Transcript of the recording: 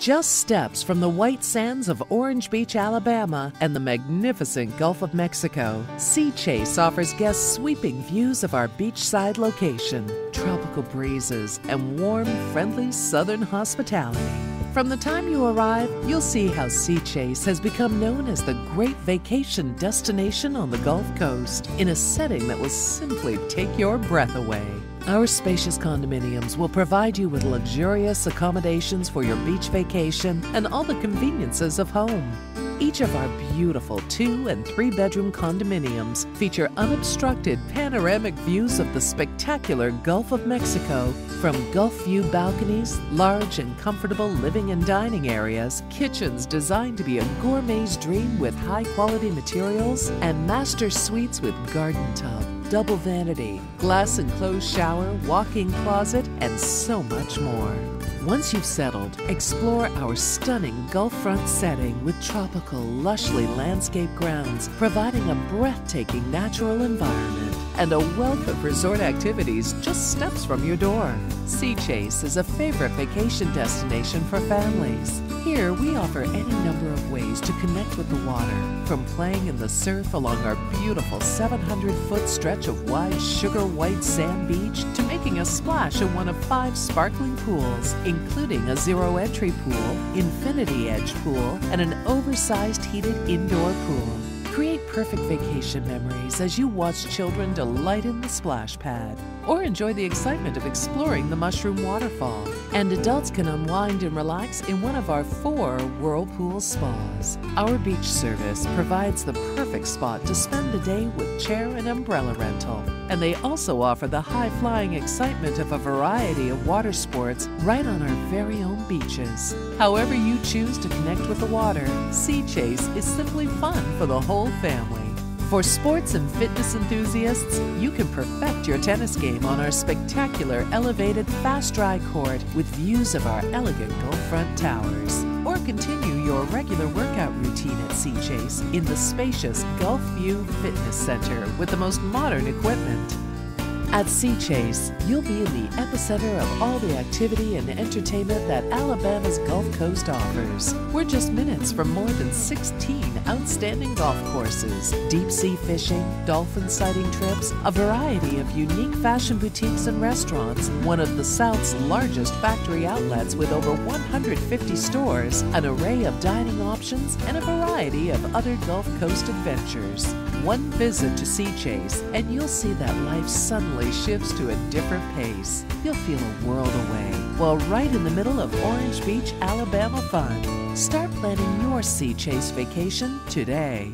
Just steps from the white sands of Orange Beach, Alabama, and the magnificent Gulf of Mexico, Sea Chase offers guests sweeping views of our beachside location, tropical breezes, and warm, friendly southern hospitality. From the time you arrive, you'll see how Sea Chase has become known as the great vacation destination on the Gulf Coast, in a setting that will simply take your breath away. Our spacious condominiums will provide you with luxurious accommodations for your beach vacation and all the conveniences of home. Each of our beautiful 2- and 3-bedroom condominiums feature unobstructed panoramic views of the spectacular Gulf of Mexico, from Gulf view balconies, large and comfortable living and dining areas, kitchens designed to be a gourmet's dream with high-quality materials, and master suites with garden tub, double vanity, glass enclosed shower, walk-in closet, and so much more. Once you've settled, explore our stunning Gulf front setting with tropical, lushly landscaped grounds, providing a breathtaking natural environment and a wealth of resort activities just steps from your door. Sea Chase is a favorite vacation destination for families. Here, we offer any number of ways to connect with the water, from playing in the surf along our beautiful 700-foot stretch of wide sugar white sand beach to making a splash in one of 5 sparkling pools, including a zero-entry pool, infinity edge pool, and an oversized heated indoor pool. Create perfect vacation memories as you watch children delight in the splash pad, or enjoy the excitement of exploring the Mushroom Waterfall. And adults can unwind and relax in one of our 4 whirlpool spas. Our beach service provides the perfect spot to spend the day with chair and umbrella rental. And they also offer the high-flying excitement of a variety of water sports right on our very own beaches. However you choose to connect with the water, Sea Chase is simply fun for the whole family. For sports and fitness enthusiasts, you can perfect your tennis game on our spectacular elevated fast dry court with views of our elegant Gulf front towers. Or continue your regular workout routine at Sea Chase in the spacious Gulf View Fitness Center with the most modern equipment. At Sea Chase, you'll be in the epicenter of all the activity and entertainment that Alabama's Gulf Coast offers. We're just minutes from more than 16 outstanding golf courses, deep-sea fishing, dolphin sighting trips, a variety of unique fashion boutiques and restaurants, one of the South's largest factory outlets with over 150 stores, an array of dining options, and a variety of other Gulf Coast adventures. One visit to Sea Chase, and you'll see that life suddenly shifts to a different pace. You'll feel a world away, while right in the middle of Orange Beach, Alabama fun. Start planning your Sea Chase vacation today.